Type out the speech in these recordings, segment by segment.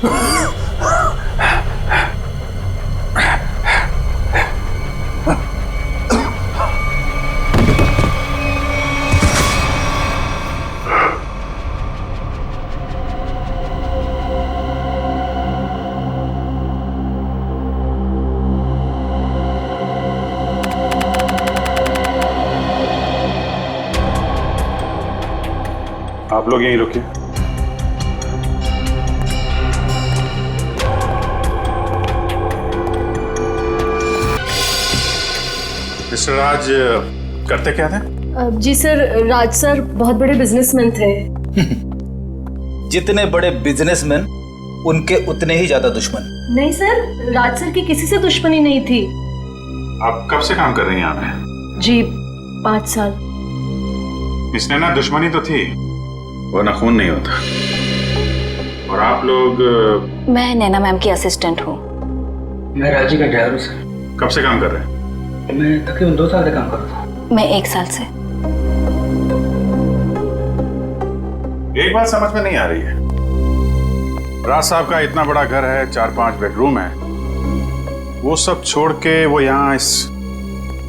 आप लोग यहीं रुकिए। मिस्टर राज करते क्या थे? जी सर, राज सर बहुत बड़े बिजनेसमैन थे। जितने बड़े बिजनेसमैन उनके उतने ही ज्यादा दुश्मन। नहीं सर, राज सर की किसी से दुश्मनी नहीं थी। आप कब से काम कर रही हैं यहाँ पे? जी 5 साल। इसने ना दुश्मनी तो थी, वरना खून नहीं होता। और आप लोग? मैं नैना मैम की असिस्टेंट हूँ। मैं राजी का ड्राइवर हूँ सर। कब से काम कर रहे हैं? मैं तकरीबन 2 साल से काम कर रहा था। मैं 1 साल से। एक बात समझ में नहीं आ रही है, राज साहब का इतना बड़ा घर है, 4-5 बेडरूम है, वो सब छोड़ के वो यहाँ इस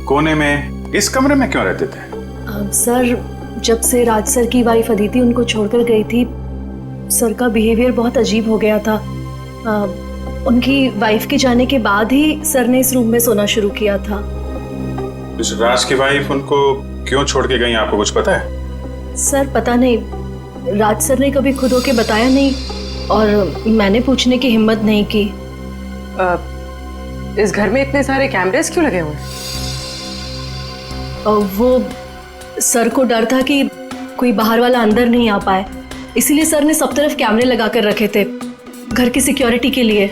कोने में, इस कमरे में क्यों रहते थे? सर, जब से राज सर की वाइफ अदिति उनको छोड़कर गई थी, सर का बिहेवियर बहुत अजीब हो गया था। उनकी वाइफ के जाने के बाद ही सर ने इस रूम में सोना शुरू किया था। इस राज की वाइफ उनको क्यों छोड़ के गई, आपको कुछ पता है? सर पता नहीं, राज सर ने कभी खुद होके बताया नहीं और मैंने पूछने की हिम्मत नहीं की। इस घर में इतने सारे कैमरेस क्यों लगे हुए हैं? वो सर को डर था कि कोई बाहर वाला अंदर नहीं आ पाए, इसीलिए सर ने सब तरफ कैमरे लगा कर रखे थे, घर की सिक्योरिटी के लिए।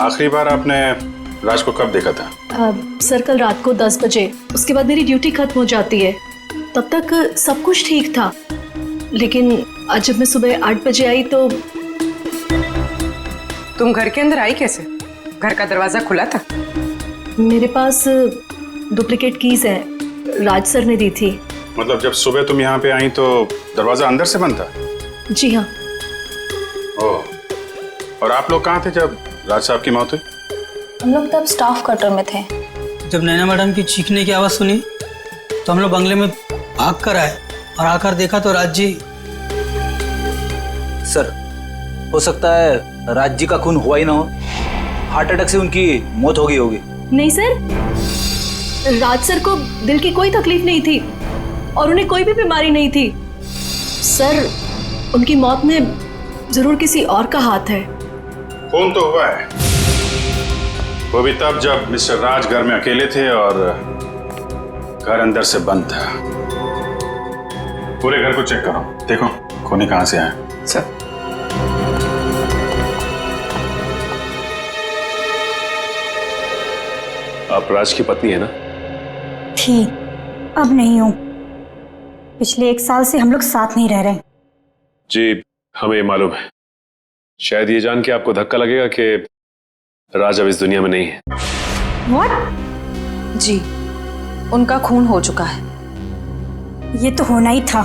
आखिरी बार आपने राज को कब देखा था? सर कल रात को 10 बजे, उसके बाद मेरी ड्यूटी खत्म हो जाती है। तब तक सब कुछ ठीक था, लेकिन आज जब मैं सुबह 8 बजे आई तो। तुम घर के अंदर आई कैसे? घर का दरवाजा खुला था? मेरे पास डुप्लीकेट कीज है, राज सर ने दी थी। मतलब जब सुबह तुम यहाँ पे आई तो दरवाजा अंदर से बंद था? जी हाँ। ओह, और आप लोग कहाँ थे जब राज साहब की मौत हुई? हम लोग तब स्टाफ क्वार्टर में थे। जब नैना मैडम की चीखने की आवाज़ सुनी तो हम लोग बंगले में भाग कर आए और आकर देखा तो राज जी। सर, हो सकता है राज जी का खून हुआ ही ना हो, हार्ट अटैक से उनकी मौत हो गई होगी। नहीं सर, राज सर को दिल की कोई तकलीफ नहीं थी और उन्हें कोई भी बीमारी नहीं थी। सर, उनकी मौत में जरूर किसी और का हाथ है। खून तो हुआ है, वो भी तब जब मिस्टर राज घर में अकेले थे और घर अंदर से बंद था। पूरे घर को चेक करो, देखो खून कहां से आया। सर, आप राज की पत्नी है ना? थी, अब नहीं हूं। पिछले 1 साल से हम लोग साथ नहीं रह रहे। जी हमें ये मालूम है। शायद ये जान के आपको धक्का लगेगा कि राज अब इस दुनिया में नहीं है। What? जी, उनका खून हो चुका है। ये तो होना ही था।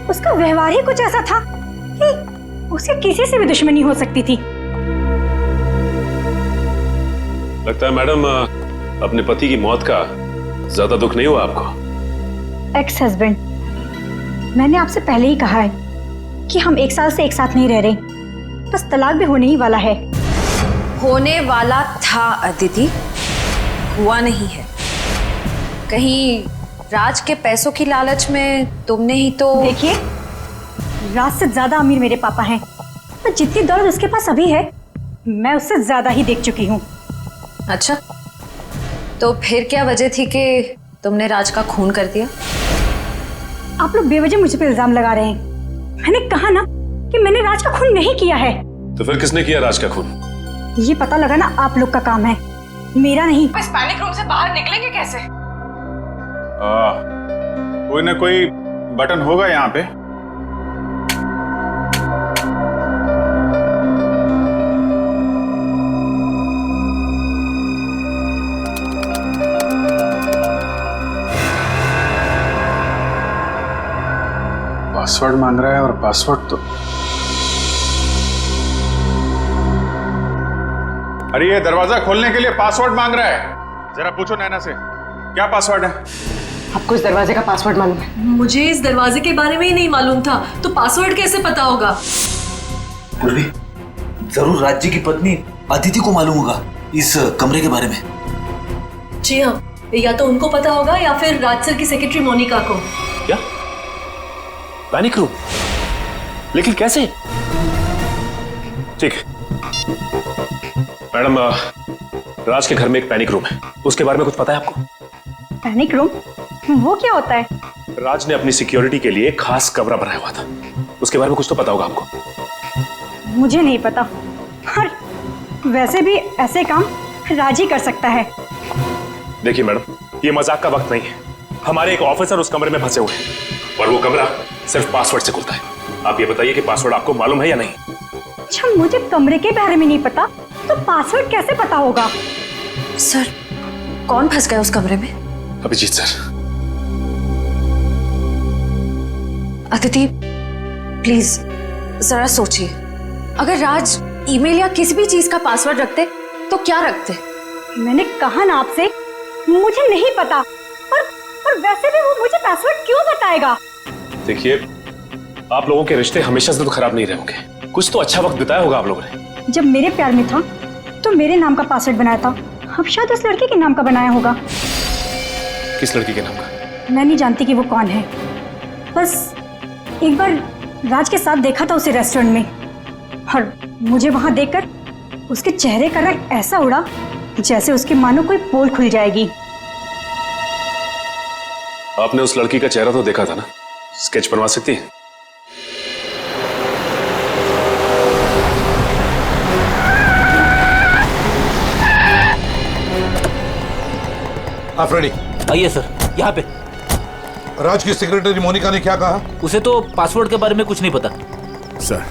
उसका व्यवहार ही कुछ ऐसा था कि उसे किसी से भी दुश्मनी हो सकती थी। लगता है मैडम अपने पति की मौत का ज्यादा दुख नहीं हुआ आपको? एक्स हस्बैंड, मैंने आपसे पहले ही कहा है कि हम 1 साल से एक साथ नहीं रह रहे, बस तलाक भी होने ही वाला है। होने वाला था अदिति, हुआ नहीं है। कहीं राज के पैसों की लालच में तुमने ही तो। देखिए, राज से ज्यादा अमीर मेरे पापा हैं, तो जितनी दौलत उसके पास अभी है मैं उससे ज्यादा ही देख चुकी हूँ। अच्छा, तो फिर क्या वजह थी कि तुमने राज का खून कर दिया? आप लोग बेवजह मुझ पे इल्जाम लगा रहे हैं। मैंने कहा ना कि मैंने राज का खून नहीं किया है। तो फिर किसने किया राज का खून? ये पता लगा ना आप लोग का काम है, मेरा नहीं। इस पैनिक रूम से बाहर निकलेंगे कैसे? कोई ना कोई बटन होगा यहाँ पे। पासवर्ड मांग रहा है और पासवर्ड तो अरे ये दरवाजा खोलने के लिए पासवर्ड मांग रहा है। जरा पूछो नैना से क्या पासवर्ड है। आपको इस दरवाजे का पासवर्ड मालूम है? मुझे इस दरवाजे के बारे में ही नहीं मालूम था, तो पासवर्ड कैसे पता होगा? पूर्वी, जरूर राज्य की पत्नी अदिति को मालूम होगा इस कमरे के बारे में। जी हाँ, या तो उनको पता होगा या फिर राज सर की सेक्रेटरी मोनिका को। क्या? Panic room? लेकिन कैसे? ठीक है मैडम, राज के घर में एक पैनिक रूम है, उसके बारे में कुछ पता है आपको? Panic room? वो क्या होता है? राज ने अपनी सिक्योरिटी के लिए खास कमरा बनाया हुआ था, उसके बारे में कुछ तो पता होगा आपको। मुझे नहीं पता। और वैसे भी ऐसे काम राज ही कर सकता है। देखिए मैडम, ये मजाक का वक्त नहीं है। हमारे एक ऑफिसर उस कमरे में फंसे हुए हैं और वो कमरा सिर्फ पासवर्ड से खुलता है। आप ये बताइए कि पासवर्ड आपको मालूम है या नहीं? अच्छा, मुझे कमरे के बारे में नहीं पता, तो पासवर्ड कैसे पता होगा? सर, कौन फंस गया उस कमरे में? अभिजीत सर। अदिति, प्लीज जरा सोचिए, अगर राज ईमेल या किसी भी चीज का पासवर्ड रखते तो क्या रखते? मैंने कहा ना आपसे, मुझे नहीं पता। और वैसे भी वो मुझे पासवर्ड क्यों बताएगा? देखिए, आप लोगों के रिश्ते हमेशा से तो खराब नहीं रहे होंगे, कुछ तो अच्छा वक्त बिताया होगा आप लोगों ने। जब मेरे प्यार में था तो मेरे नाम का पासवर्ड बनाया था, अब शायद उस लड़के के नाम का बनाया होगा। किस लड़की के नाम का? मैं नहीं जानती कि वो कौन है, बस एक बार राज के साथ देखा था उसे रेस्टोरेंट में, और मुझे वहां देखकर उसके चेहरे का रंग ऐसा उड़ा जैसे उसकी मानो कोई पोल खुल जाएगी। आपने उस लड़की का चेहरा तो देखा था ना, स्केच बनवा सकती है? आप रेडी? आइए सर, यहाँ पे। राज की सेक्रेटरी मोनिका ने क्या कहा? उसे तो पासवर्ड के बारे में कुछ नहीं पता। सर,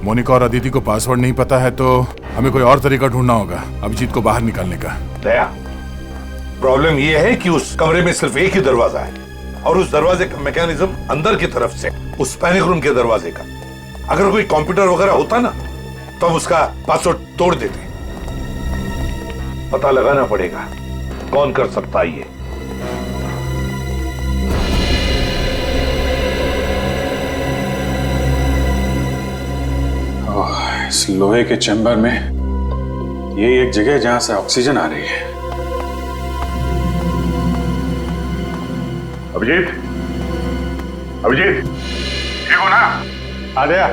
मोनिका और अदिति को पासवर्ड नहीं पता है तो हमें कोई और तरीका ढूंढना होगा अभिजीत को बाहर निकालने का। दया, प्रॉब्लम यह है कि उस कमरे में सिर्फ एक ही दरवाजा है और उस दरवाजे का मैकेनिज्म अंदर की तरफ से, उस पैनिक रूम के दरवाजे का। अगर कोई कंप्यूटर वगैरह होता ना तो हम उसका पासवर्ड तोड़ देते। पता लगाना पड़ेगा कौन कर सकता है ये। इस लोहे के चैम्बर में ये एक जगह जहां से ऑक्सीजन आ रही है। अभिजीत, अभिजीत, ठीक हो ना? आ गया?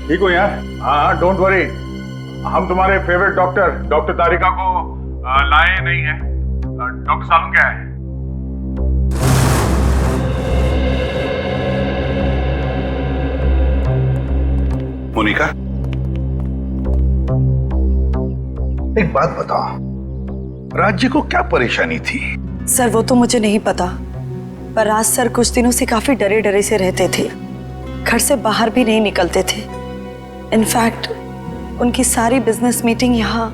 ठीक हो यार? हाँ, डोंट वरी, हम तुम्हारे फेवरेट डॉक्टर तारिका को लाए नहीं है। डॉक्टर सालम क्या है? मोनिका, एक बात बताओ, राज्य को क्या परेशानी थी? सर, वो तो मुझे नहीं पता, पर राज सर कुछ दिनों से काफी डरे डरे से रहते थे, घर से बाहर भी नहीं निकलते थे। इनफैक्ट उनकी सारी बिजनेस मीटिंग यहाँ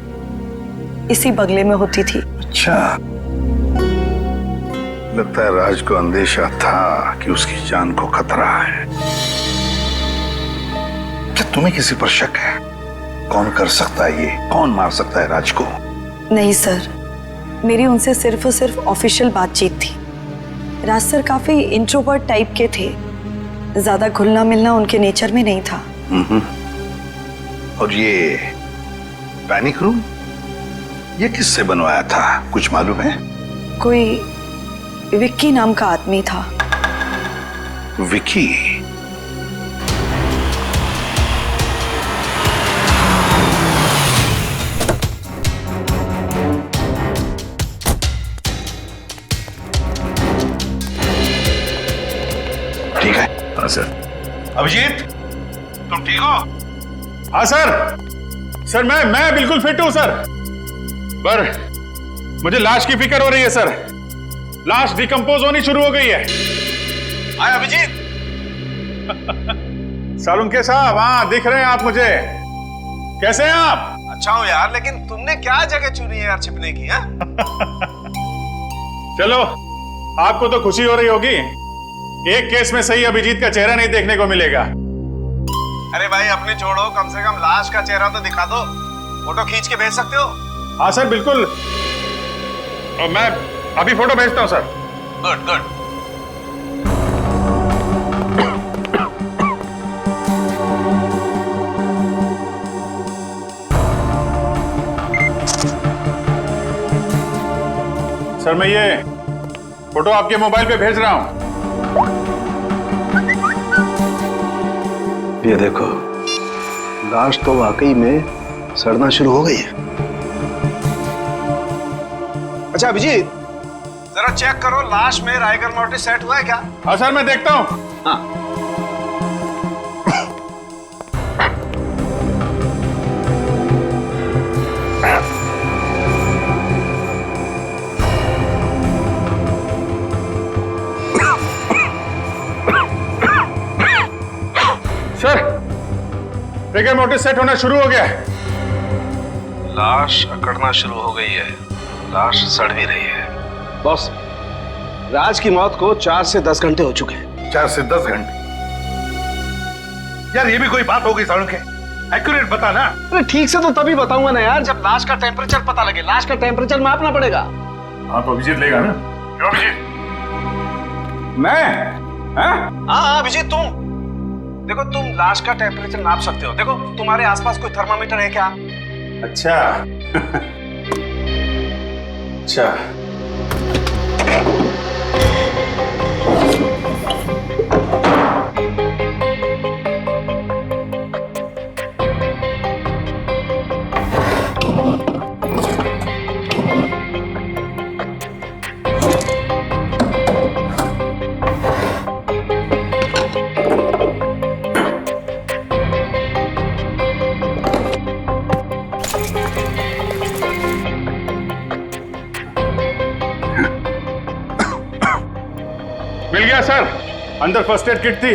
इसी बंगले में होती थी। अच्छा, लगता है राज को अंदेशा था कि उसकी जान को खतरा है। क्या तुम्हें किसी पर शक है? कौन कर सकता है ये? कौन मार सकता है राज को? नहीं सर, मेरी उनसे सिर्फ और सिर्फ ऑफिशियल बातचीत थी। राज सर काफी इंट्रोवर्ट टाइप के थे, ज्यादा घुलना मिलना उनके नेचर में नहीं था। और ये पैनिक रूम, ये किससे बनवाया था, कुछ मालूम है? कोई विक्की नाम का आदमी था। विक्की? ठीक है। हाँ सर। अभिजीत, तुम ठीक हो? हाँ सर, सर मैं बिल्कुल फिट हूं सर, पर मुझे लाश की फिक्र हो रही है सर। लाश डिकम्पोज होनी शुरू हो गई है। आए अभिजीत। सालुंके साहब, हाँ दिख रहे हैं आप मुझे। कैसे हैं आप? अच्छा हो यार, लेकिन तुमने क्या जगह चुनी है यार छिपने की? है चलो, आपको तो खुशी हो रही होगी, एक केस में सही अभिजीत का चेहरा नहीं देखने को मिलेगा। अरे भाई अपने छोड़ो, कम से कम लाश का चेहरा तो दिखा दो। फोटो खींच के भेज सकते हो? हाँ सर बिल्कुल, और मैं अभी फोटो भेजता हूँ सर। Good good. सर मैं ये फोटो आपके मोबाइल पे भेज रहा हूँ। ये देखो, लाश तो वाकई में सड़ना शुरू हो गई है। अच्छा अभिजीत, जरा चेक करो लाश में राइगर मोर्टिस सेट हुआ है क्या? हाँ सर मैं देखता हूँ। हाँ। सर राइगर मोर्टिस सेट होना शुरू हो गया है। लाश अकड़ना शुरू हो गई है, लाश सड़ भी रही है। बॉस, राज की मौत को 4 से 10 घंटे हो चुके हैं। 4 से 10 घंटे? यार ये भी कोई बात हो गई सारुण के? एक्यूरेट बता ना। अरे ठीक से तो तभी बताऊंगा ना यार, जब लाश का टेम्परेचर पता लगे। लाश का टेम्परेचर मापना पड़ेगा। हाँ तो अभिजीत लेगा ना? क्यों अभिजीत? मैं? हाँ अभिजीत तुम देखो, तुम लाश का टेम्परेचर नाप सकते हो। देखो तुम्हारे आसपास कोई थर्मामीटर है क्या? अच्छा अच्छा। मिल गया सर, अंदर फर्स्ट एड किट थी,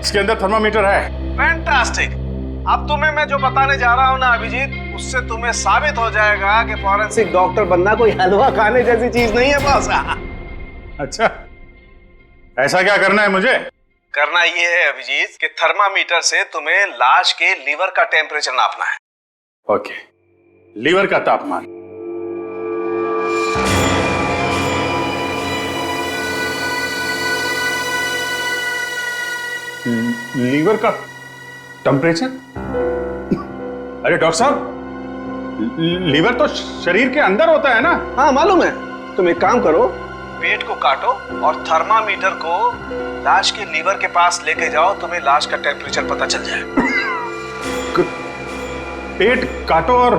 इसके अंदर थर्मामीटर है। फैंटास्टिक। अब तुम्हें मैं जो बताने जा रहा हूं ना अभिजीत, उससे तुम्हें साबित हो जाएगा कि फॉरेंसिक डॉक्टर बनना कोई हलवा खाने जैसी चीज नहीं है बॉस। अच्छा, ऐसा क्या करना है मुझे? करना ये है अभिजीत कि थर्मामीटर से तुम्हें लाश के लीवर का टेम्परेचर नापना है। ओके, लीवर का तापमान। लीवर का टेम्परेचर? अरे डॉक्टर साहब, लीवर तो शरीर के अंदर होता है ना? हाँ मालूम है। तुम एक काम करो, पेट को काटो और थर्मामीटर को लाश के लीवर के पास लेके जाओ, तुम्हें लाश का टेम्परेचर पता चल जाए। पेट काटो और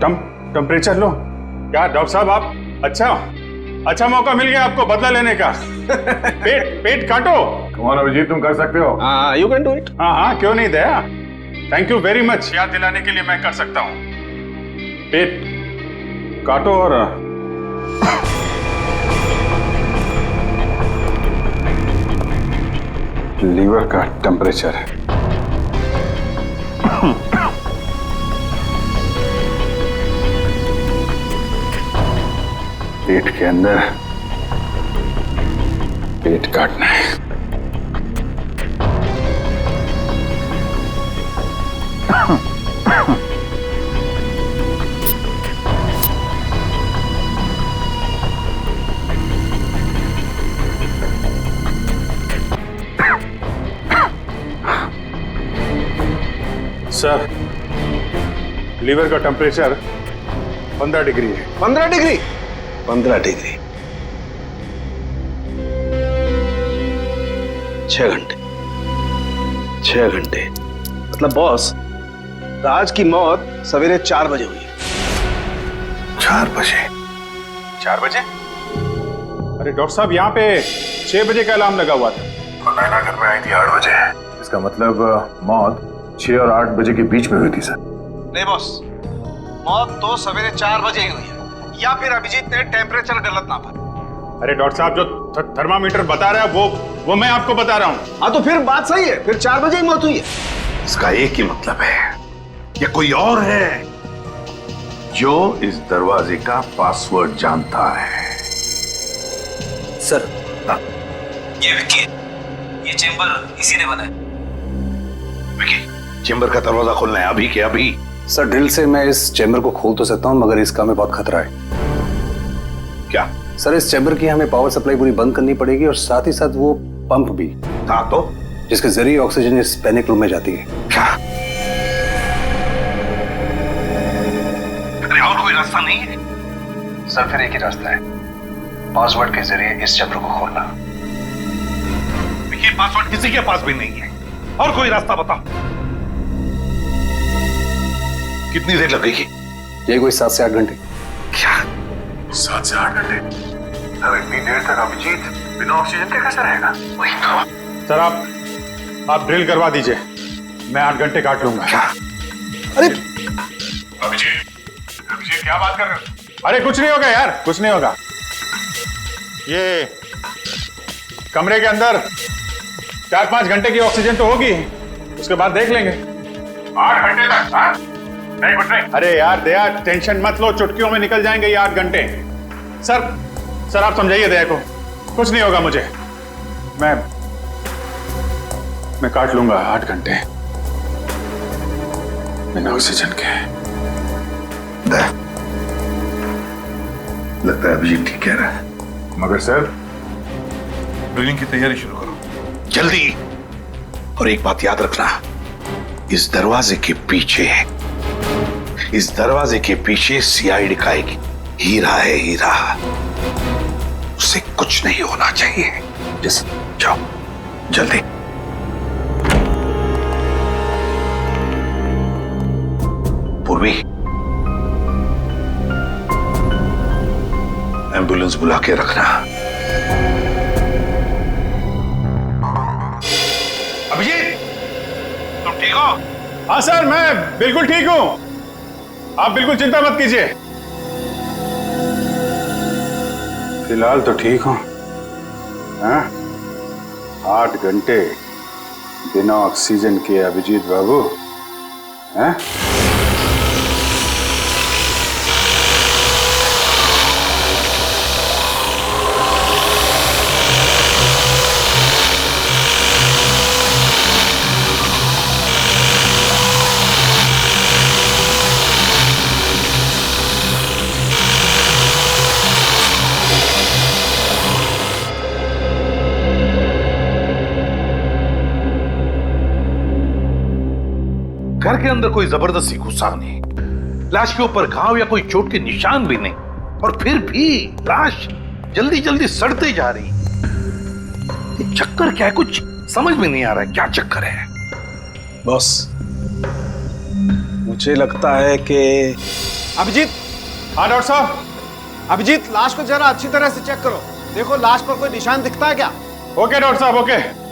टेम्परेचर लो? क्या डॉक्टर साहब आप अच्छा मौका मिल गया आपको बदला लेने का। पेट काटो। कौन अभिजीत, तुम कर सकते हो। हाँ यू कैन डू इट। हाँ क्यों नहीं दया, थैंक यू वेरी मच, याद दिलाने के लिए मैं कर सकता हूँ। पेट काटो और लीवर का टेम्परेचर है। पेट के अंदर पेट काटना है। सर, लीवर का टेम्परेचर 15 डिग्री है। 15 डिग्री? 15 डिग्री 6 घंटे। 6 घंटे मतलब बॉस, राज की मौत सवेरे 4 बजे हुई है। 4 बजे? 4 बजे? अरे डॉक्टर साहब, यहाँ पे 6 बजे का अलार्म लगा हुआ था। नैना घर में आई थी 8 बजे। इसका मतलब मौत 6 और 8 बजे के बीच में हुई थी सर। नहीं बॉस, मौत तो सवेरे 4 बजे ही हुई है, या फिर अभिजीत ने टेम्परेचर गलत नापा। अरे डॉक्टर साहब, जो थर्मामीटर बता रहा है वो मैं आपको बता रहा हूँ। हाँ तो फिर बात सही है, फिर 4 बजे ही मौत हुई है। इसका एक ही मतलब है, ये कोई और है जो इस दरवाजे का पासवर्ड जानता है। सर, ये विक्की है, ये चेंबर इसी ने बनाया। विक्की, चेंबर का दरवाजा खोलना है अभी के अभी। सर ड्रिल से मैं इस चैम्बर को खोल तो सकता हूँ, मगर इसका हमें बहुत खतरा है। क्या? सर इस चैम्बर की हमें पावर सप्लाई पूरी बंद करनी पड़ेगी और साथ ही साथ वो पंप भी। हाँ तो? जिसके जरिए ऑक्सीजन इस पैनिक रूम में जाती है। क्या? अरे और कोई रास्ता नहीं है? सर फिर एक ही रास्ता है, पासवर्ड के जरिए इस चैम्बर को खोलना। ये पासवर्ड किसी के पास भी नहीं है। और कोई रास्ता बताओ। कितनी देर लगेगी? ये कोई 7 से 8 घंटे। क्या? 7 से 8 घंटे? अब इतनी देर तक अभिजीत बिना ऑक्सीजन के कैसे रहेगा? वही तो। सर आप ड्रिल करवा दीजिए, मैं 8 घंटे काट लूंगा। क्या? अरे अभिजीत क्या बात कर रहे हो? अरे कुछ नहीं होगा यार, कुछ नहीं होगा। ये कमरे के अंदर 4-5 घंटे की ऑक्सीजन तो होगी, उसके बाद देख लेंगे। 8 घंटे तक? हाँ? नहीं कुछ नहीं। अरे यार दया, टेंशन मत लो, चुटकियों में निकल जाएंगे ये 8 घंटे। सर आप समझाइए दया को, कुछ नहीं होगा मुझे। मैं काट लूंगा 8 घंटे बिना ऑक्सीजन के। लगता है अभिजीत ठीक कह रहा है। मगर सर ड्रिलिंग की तैयारी शुरू करो जल्दी। और एक बात याद रखना, इस दरवाजे के पीछे सीआईडी आएगी। हीरा है हीरा, उसे कुछ नहीं होना चाहिए। जाओ जल्दी। पूर्वी, एम्बुलेंस बुला के रखना। अभिजीत, तुम ठीक हो? हाँ सर, मैं बिल्कुल ठीक हूं, आप बिल्कुल चिंता मत कीजिए। फिलहाल तो ठीक हूं। हाँ? 8 घंटे बिना ऑक्सीजन के अभिजीत बाबू। हाँ? घर के अंदर कोई जबरदस्ती घुसा नहीं, लाश के ऊपर घाव या कोई चोट के निशान भी नहीं, और फिर भी लाश जल्दी जल्दी सड़ते जा रही। ये चक्कर क्या है? कुछ समझ में नहीं आ रहा है, क्या चक्कर है? बॉस, मुझे लगता है कि अभिजीत। हाँ डॉक्टर साहब। अभिजीत, लाश को जरा अच्छी तरह से चेक करो, देखो लाश पर कोई निशान दिखता है क्या? ओके डॉक्टर साहब, ओके।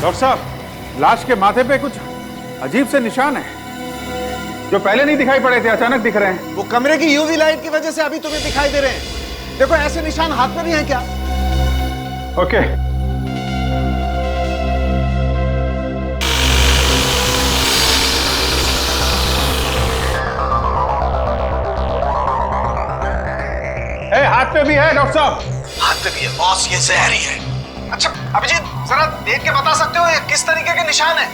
डॉक्टर साहब, लाश के माथे पे कुछ अजीब से निशान है जो पहले नहीं दिखाई पड़े थे, अचानक दिख रहे हैं। वो कमरे की यूवी लाइट की वजह से अभी तुम्हें दिखाई दे रहे हैं। देखो ऐसे निशान हाथ में नहीं है क्या? ओके। हाथ पे भी है डॉक्टर साहब। हाथ पे भी है बॉस, ये जहरी है। अच्छा अभिजीत, जरा देख के बता सकते हो ये किस तरीके के निशान है?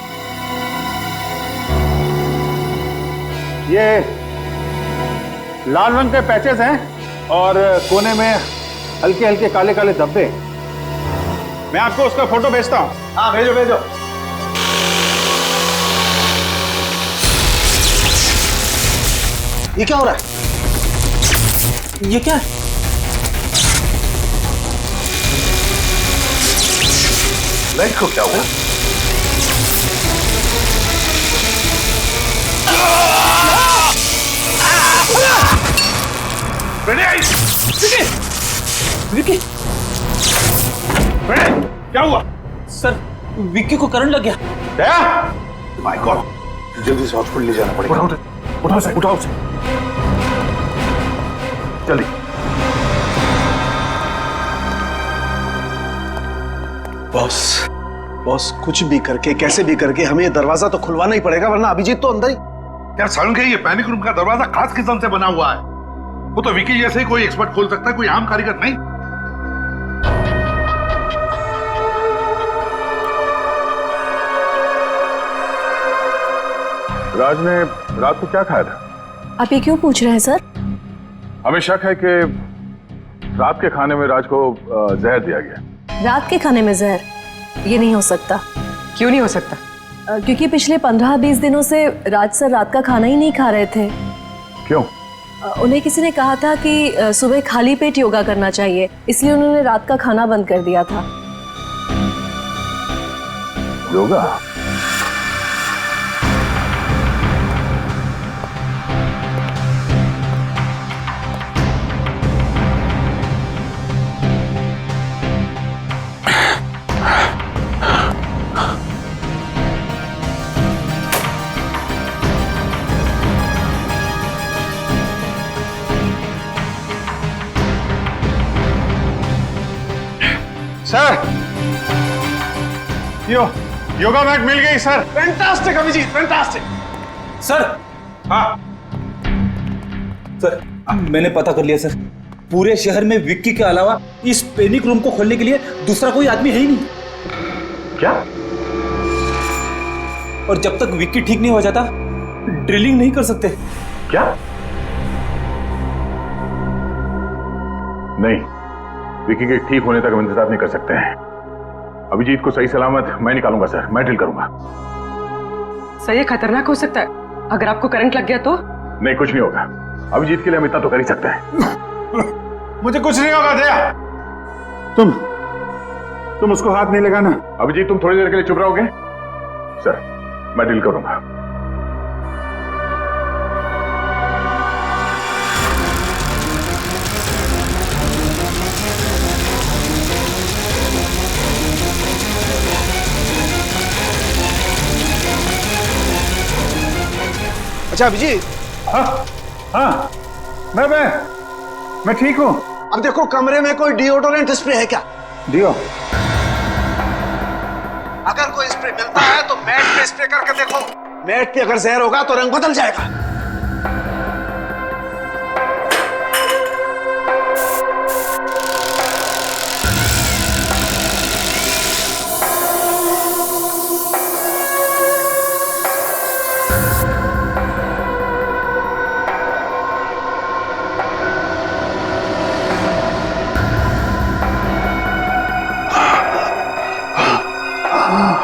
ये लाल रंग के पैचेस हैं और कोने में हल्के हल्के काले काले धब्बे। मैं आपको उसका फोटो भेजता हूं। हाँ भेजो भेजो। ये क्या हो रहा है? ये क्या है? लाइट को क्या हुआ? विक्की, क्या हुआ? सर विक्की को करंट लग गया। दया, माय गॉड, जल्दी से हॉस्पिटल ले जाना पड़ेगा। उठाओ उठाओ जल्दी। बॉस बॉस, कुछ भी करके कैसे भी करके हमें ये दरवाजा तो खुलवाना ही पड़ेगा, वरना अभिजीत तो अंदर ही। यार सारुण के ये पैनिक रूम का दरवाजा खास किस्म से बना हुआ है। वो तो विकी जैसे ही कोई एक्सपर्ट खोल सकता है, कोई आम कारीगर नहीं। राज ने रात को क्या खाया था? आप ये क्यों पूछ रहे हैं सर? हमें शक है कि रात के खाने में राज को जहर दिया गया। रात के खाने में जहर? ये नहीं हो सकता। क्यों नहीं हो सकता? क्योंकि पिछले 15-20 दिनों से राज सर रात का खाना ही नहीं खा रहे थे। क्यों? उन्हें किसी ने कहा था कि सुबह खाली पेट योगा करना चाहिए, इसलिए उन्होंने रात का खाना बंद कर दिया था। योगा? सर, योगा मैट मिल गई sir. Fantastic Abhijit, fantastic. Sir, हाँ सर, मैंने पता कर लिया सर। पूरे शहर में विक्की के अलावा इस पैनिक रूम को खोलने के लिए दूसरा कोई आदमी है ही नहीं। क्या? और जब तक विक्की ठीक नहीं हो जाता, ड्रिलिंग नहीं कर सकते। क्या? नहीं, विकी के ठीक होने तक हम इंतजार नहीं कर सकते हैं। अभिजीत को सही सलामत मैं निकालूंगा सर, मैं ड्रिल करूंगा। सर, ये खतरनाक हो सकता है। अगर आपको करंट लग गया तो? नहीं, कुछ नहीं होगा। अभिजीत के लिए हम इतना तो कर ही सकते हैं। मुझे कुछ नहीं होगा दया। तुम उसको हाथ नहीं लगाना। अभिजीत, तुम थोड़ी देर के लिए चुप रहोगे? सर, मैं ड्रिल करूंगा। अच्छा अभिजीत। हाँ, मैं ठीक हूँ। अब देखो, कमरे में कोई डिओडोरेंट स्प्रे है क्या? डिओ? अगर कोई स्प्रे मिलता है तो मैट पे स्प्रे करके देखो। मैट पे अगर जहर होगा तो रंग बदल जाएगा।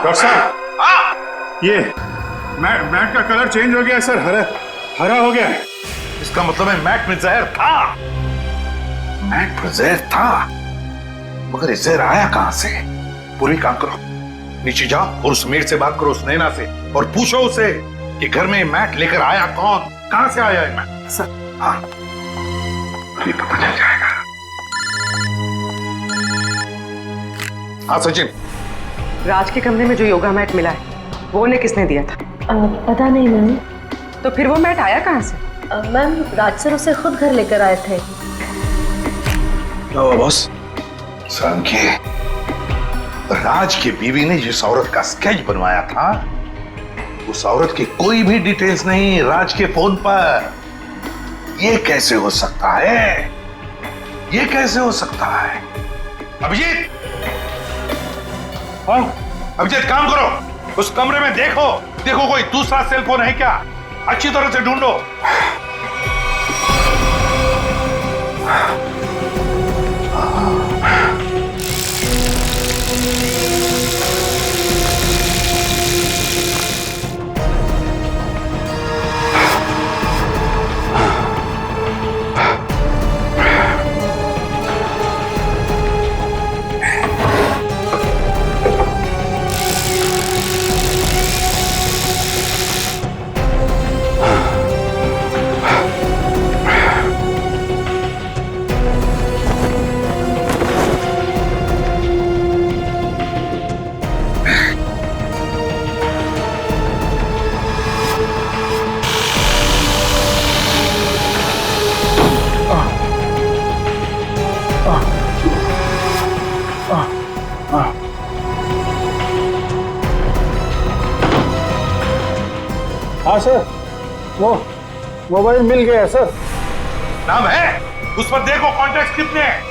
डॉक्टर साहब, ये मैट का कलर चेंज हो गया है सर, हरा हो गया है। इसका मतलब है मैट में जहर था। मैट में जहर था, मगर ये जहर आया कहां से? पूरी काम करो, नीचे जाओ और उस मेड से बात करो, उस नैना से, और पूछो उसे कि घर में मैट लेकर आया कौन, कहां से आया है मैट। सर, हाँ, ये पता चल जाएगा। हाँ सचिन, राज के कमरे में जो योगा मैट मिला है, वो उन्हें किसने दिया था? पता नहीं मैम। तो फिर वो मैट आया कहाँ से? मैम, राज सर उसे खुद घर लेकर आए थे। क्या हुआ बॉस? संख्य, राज की बीवी ने जिस औरत का स्केच बनवाया था, उस औरत की कोई भी डिटेल्स नहीं राज के फोन पर। ये कैसे हो सकता है? ये कैसे हो सकता है? अभिजीत, हाँ अभिजीत, काम करो, उस कमरे में देखो कोई दूसरा सेल फोन है क्या, अच्छी तरह से ढूंढो। हाँ सर, वो मोबाइल मिल गया सर। नाम है उस पर, देखो कॉन्टैक्ट कितने हैं।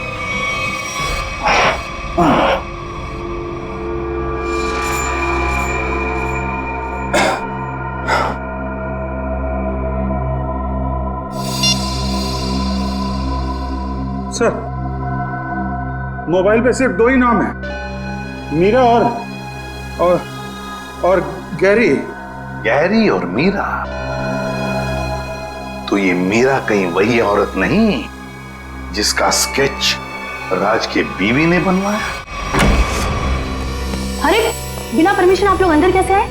सर, मोबाइल पे सिर्फ 2 ही नाम है, मीरा और गैरी। गैरी और मीरा? तो ये मीरा कहीं वही औरत नहीं जिसका स्केच राज की बीवी ने बनवाया? अरे बिना परमिशन आप लोग अंदर कैसे आए?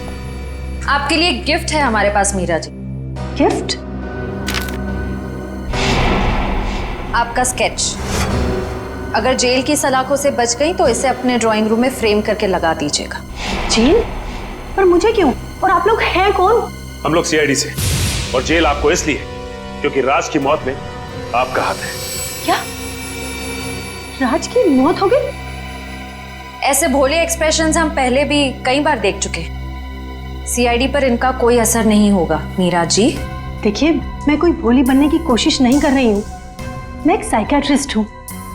आपके लिए गिफ्ट है हमारे पास मीरा जी। गिफ्ट? आपका स्केच। अगर जेल की सलाखों से बच गई तो इसे अपने ड्राइंग रूम में फ्रेम करके लगा दीजिएगा। जेल? पर मुझे क्यों? और आप लोग हैं कौन? हम लोग सीआईडी से, और जेल आपको इसलिए क्योंकि राज की मौत में आपका हाथ है। क्या? राज की मौत हो गई? ऐसे भोले एक्सप्रेशंस हम पहले भी कई बार देख चुके। सीआईडी पर इनका कोई असर नहीं होगा मीरा जी। देखिए, मैं कोई भोली बनने की कोशिश नहीं कर रही हूँ। मैं एक साइकियाट्रिस्ट हूँ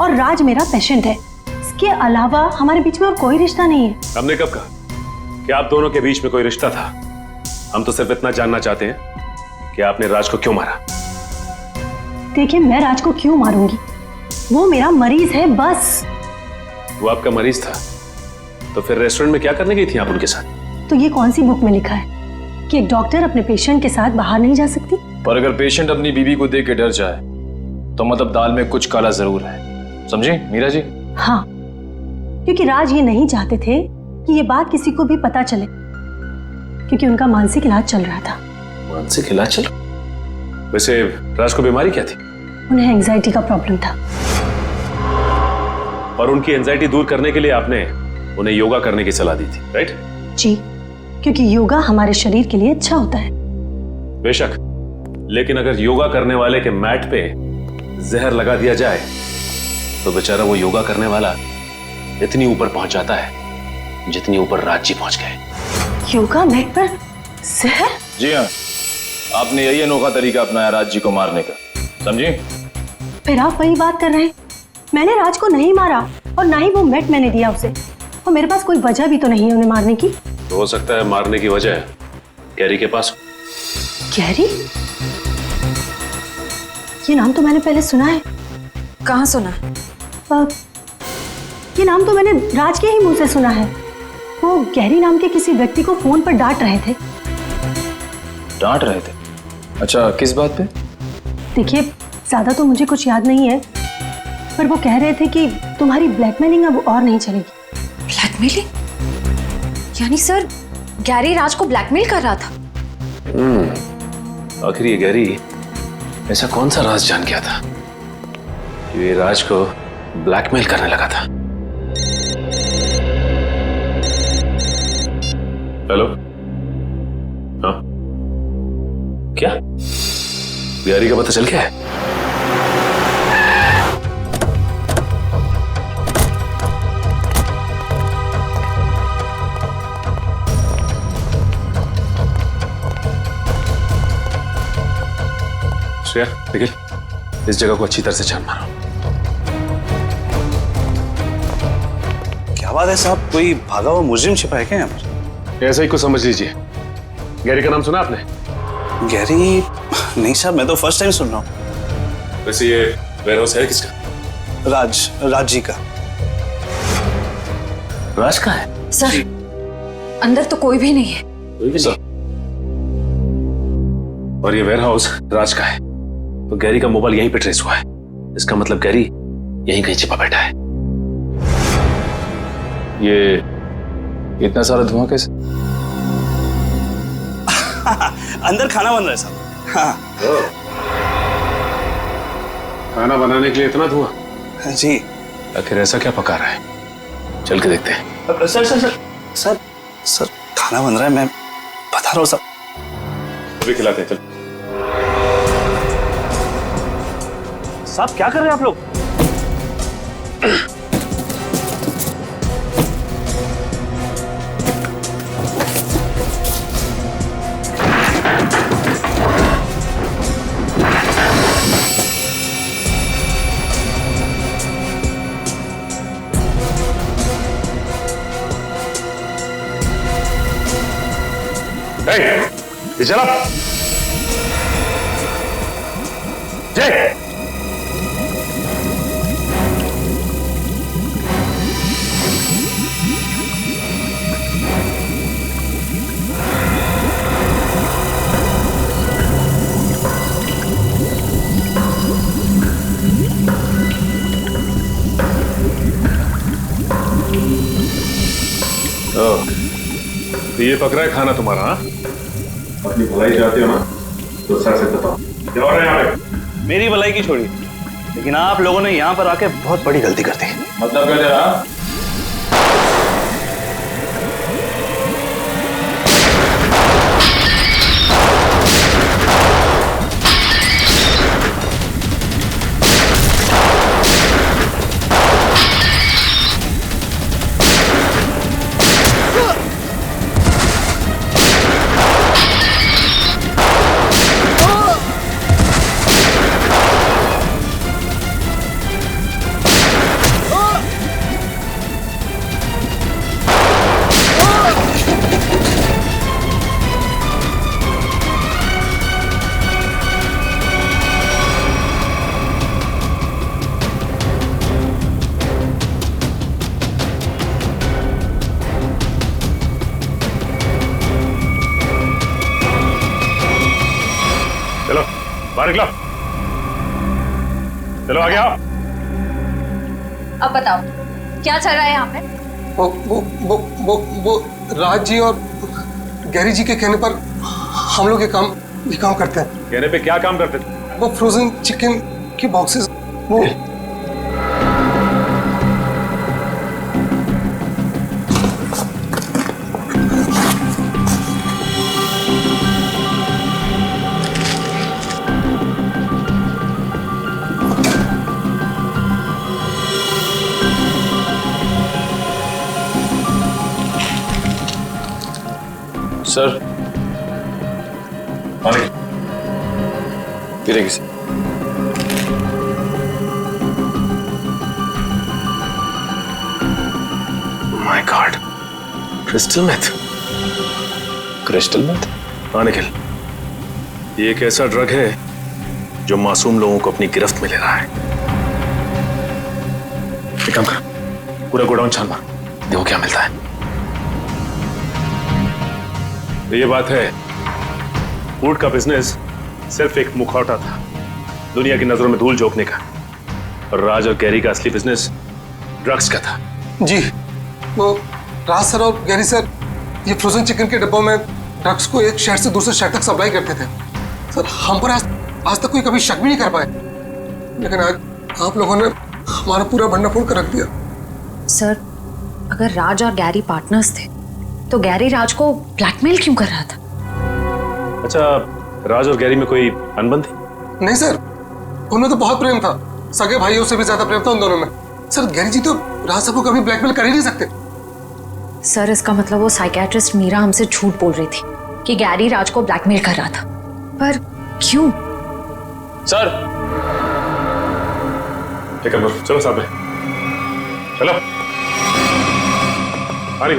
और राज मेरा पेशेंट है। इसके अलावा हमारे बीच में और कोई रिश्ता नहीं है। हमने कब कहा कि आप दोनों के बीच में कोई रिश्ता था? हम तो सिर्फ इतना जानना चाहते हैं कि आपने राज को क्यों मारा। देखिए, मैं राज को क्यों मारूंगी? वो मेरा मरीज है, बस। वो आपका मरीज था तो फिर रेस्टोरेंट में क्या करने गई थी आप उनके साथ? तो ये कौन सी बुक में लिखा है कि एक डॉक्टर अपने पेशेंट के साथ बाहर नहीं जा सकती? पर अगर पेशेंट अपनी बीवी को देख के डर जाए तो मतलब दाल में कुछ काला जरूर है, समझे मीरा जी? हाँ, क्योंकि राज ये नहीं चाहते थे कि ये बात किसी को भी पता चले, क्योंकि उनका मानसिक इलाज चल रहा था। मानसिक इलाज चल? वैसे राज को बीमारी क्या थी? उन्हें एंजाइटी का प्रॉब्लम था। और उनकी एंजाइटी दूर करने के लिए आपने उन्हें योगा करने की सलाह दी थी, राइट? जी, क्योंकि योगा हमारे शरीर के लिए अच्छा होता है। बेशक, लेकिन अगर योगा करने वाले के मैट पे जहर लगा दिया जाए तो बेचारा वो योगा करने वाला इतनी ऊपर पहुंच जाता है जितनी ऊपर राज जी पहुंच गए। योगा मैट पर जहर? जी हाँ, आपने यही अनोखा तरीका अपनाया राज जी को मारने का, समझे? फिर आप वही बात कर रहे हैं। मैंने राज को नहीं मारा और ना ही वो मैट मैंने दिया उसे, और मेरे पास कोई वजह भी तो नहीं है उन्हें मारने की। तो हो सकता है मारने की वजह गैरी के पास। गैरी? ये नाम तो मैंने पहले सुना है। कहाँ सुना? ये नाम तो मैंने राज के ही मुंह से सुना है। वो गैरी नाम के किसी व्यक्ति को फोन पर डांट रहे थे। डांट रहे थे? अच्छा, किस बात पे? देखिए, ज्यादा तो मुझे कुछ याद नहीं है, पर वो कह रहे थे कि तुम्हारी ब्लैकमेलिंग अब और नहीं चलेगी। ब्लैकमेलिंग? यानी सर, गैरी राज को ब्लैकमेल कर रहा था? आखिर ये गैरी ऐसा कौन सा राज जान गया था कि ये राज को ब्लैकमेल करने लगा था? हेलो? हाँ, क्या गैरी का पता चल गया है? श्रेया, निखिल, इस जगह को अच्छी तरह से छान मारो। क्या बात है साहब, कोई भागा हुआ मुजरिम छिपा है क्या यहाँ पर? ऐसा ही कुछ समझ लीजिए। गैरी का नाम सुना आपने? गैरी? नहीं साहब, मैं तो फर्स्ट टाइम सुन रहा हूँ। वैसे ये वेयरहाउस है किसका? राज जी का। राज का है? सर, अंदर तो कोई भी नहीं है। कोई भी नहीं? और ये वेयरहाउस राज का है, तो गैरी का मोबाइल यहीं पे ट्रेस हुआ है। इसका मतलब गैरी यहीं कहीं छिपा बैठा है। ये इतना सारा धुआं कैसे? अंदर खाना बन रहा है साहब। हाँ। खाना बनाने के लिए इतना धुआं? जी। आखिर ऐसा क्या पका रहा है? चल के देखते हैं। Sir sir sir sir sir खाना बन रहा है, मैं बता रहा हूँ साहब। अभी खिलाते हैं, चल। साहब क्या कर रहे हैं आप लोग? ये चला जय। तो ये पकड़ा है खाना तुम्हारा? हाँ, अपनी भलाई चाहते हो ना तो सर से बताओ क्या हो रहा है यहाँ पे? मेरी भलाई की छोड़ी, लेकिन आप लोगों ने यहाँ पर आके बहुत बड़ी गलती कर दी। मतलब क्या तेरा? बाहर निकलो, चलो आगे आओ। अब बताओ क्या चल रहा है यहाँ पे? वो राज जी और गैरी जी के कहने पर हम लोग ये काम करते हैं। कहने पे क्या काम करते थे? वो फ्रोजन चिकन के बॉक्सेस वो सर गिरेगी sir. My god, crystal meth. Crystal meth? हाँ निखिल, ये एक ऐसा ड्रग है जो मासूम लोगों को अपनी गिरफ्त में ले रहा है। एक काम कर, पूरा गोडाउन छान मार, देखो क्या मिलता है। तो ये बात है, फूड का बिजनेस सिर्फ एक मुखौटा था दुनिया की नजरों में धूल झोंकने का, और राज और गैरी का असली बिजनेस ड्रग्स का था। जी, वो राज सर और गैरी सर ये फ्रोजन चिकन के डिब्बों में ड्रग्स को एक शहर से दूसरे शहर तक सप्लाई करते थे। सर हम पर आज तक कोई कभी शक भी नहीं कर पाए, लेकिन आज आप लोगों ने हमारा पूरा भंडा फोड़ कर रख दिया। सर, अगर राज और गैरी पार्टनर्स थे तो गैरी राज को ब्लैकमेल क्यों कर रहा था? अच्छा, राज और गैरी में कोई अनबन थी? नहीं सर, उनमें तो बहुत प्रेम था, सगे भाइयों से भी ज्यादा प्रेम था उन दोनों में। सर गैरी जी तो राज साहब को कभी ब्लैकमेल कर ही नहीं सकते। सर इसका मतलब वो साइकियाट्रिस्ट मीरा हमसे झूठ बोल रही थी कि गैरी राज को ब्लैकमेल कर रहा था, पर क्यों? सर ठीक है, चलो साथ में चलो। अरे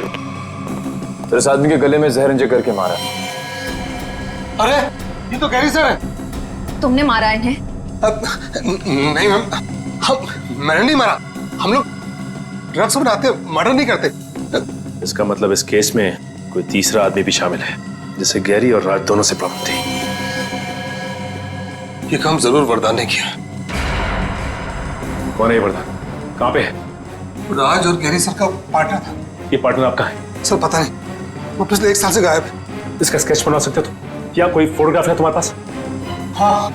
तो इस आदमी के गले में जहर इंजेक्ट करके मारा। अरे ये तो गैरी सर है। तुमने मारा इन्हें? नहीं मैम, मैंने नहीं मारा, हम लोग ड्रग्स बनाते, मर्डर नहीं करते। इसका मतलब इस केस में कोई तीसरा आदमी भी शामिल है जिसे गैरी और राज दोनों से प्रॉब्लम थी। ये काम जरूर वरदान ने किया। कौन है ये वरदान? कहाँ पे है? राज और गैरी सर का पार्टनर था। ये पार्टनर आपका है? सर पता नहीं, वो पिछले 1 साल से गायब है। इसका स्केच बना सकते हो तुम? क्या कोई फोटोग्राफ है तुम्हारे पास? हाँ,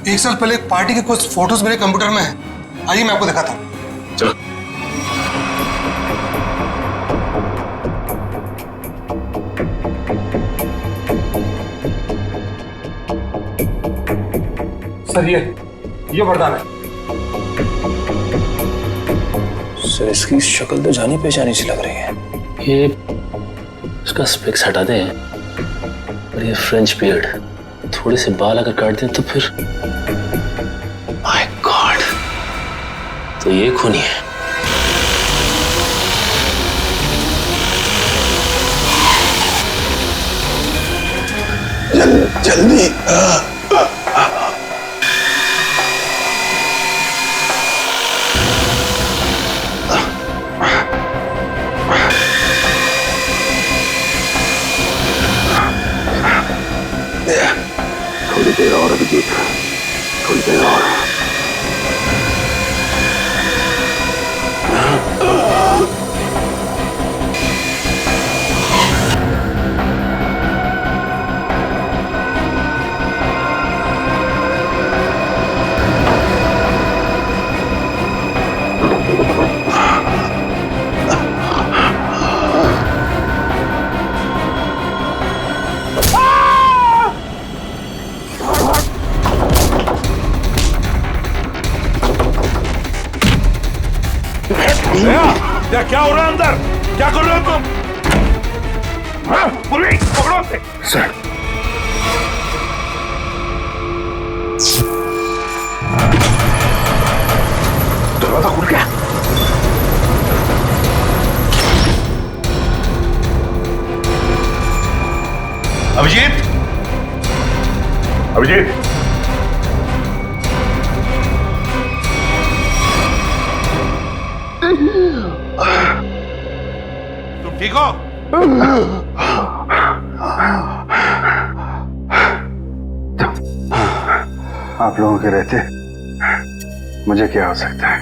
1 साल पहले एक पार्टी के कुछ फोटोज मेरे कंप्यूटर में है। आइए मैं आपको दिखाता हूँ। चलो। सर ये वरदान है। सर इसकी शक्ल तो जानी पहचानी सी लग रही है। ये इसका स्पेक्स हटा दें और ये फ्रेंच बियर्ड, थोड़े से बाल अगर काट दें तो फिर माय गॉड, तो ये खूनी है। जल्दी। थोड़ी देर और अभिजीत, थोड़ी देर और। क्या हो रहा है अंदर? क्या कर रहे हो तुम? पुलिस पकड़ो उसे। सर दरवाजा खुल गया। अभिजीत, अभिजीत, तुम ठीक हो? आप लोगों के रहते मुझे क्या हो सकता है?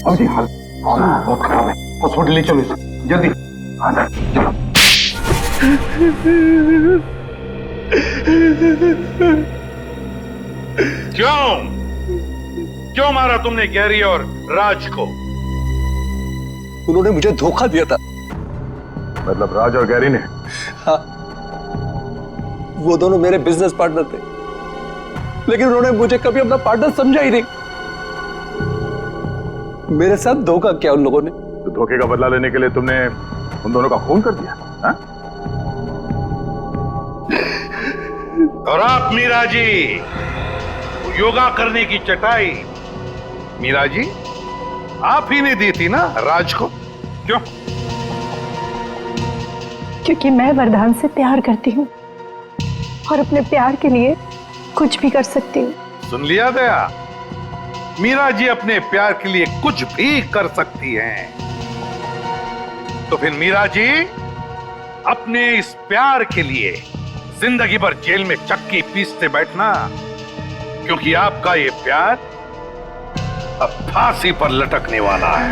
अभी हाल बहुत खराब है, हॉस्पिटल ले चलो इसे जल्दी। हाँ सर चलो। क्यों मारा तुमने गैरी और राज को? उन्होंने मुझे धोखा दिया था। मतलब राज और गैरी ने? हाँ, वो दोनों मेरे बिजनेस पार्टनर थे, लेकिन उन्होंने मुझे कभी अपना पार्टनर समझा ही नहीं। मेरे साथ धोखा किया उन लोगों ने। तो धोखे का बदला लेने के लिए तुमने उन दोनों का खून कर दिया? हा? और आप मीरा जी, योगा करने की चटाई मीरा जी आप ही ने दी थी ना राज को? क्यों? क्योंकि मैं वरदान से प्यार करती हूँ और अपने प्यार के लिए कुछ भी कर सकती हूँ। सुन लिया दया, मीरा जी अपने प्यार के लिए कुछ भी कर सकती हैं। तो फिर मीरा जी अपने इस प्यार के लिए जिंदगी भर जेल में चक्की पीसते बैठना, क्योंकि आपका ये प्यार अब फांसी पर लटकने वाला है।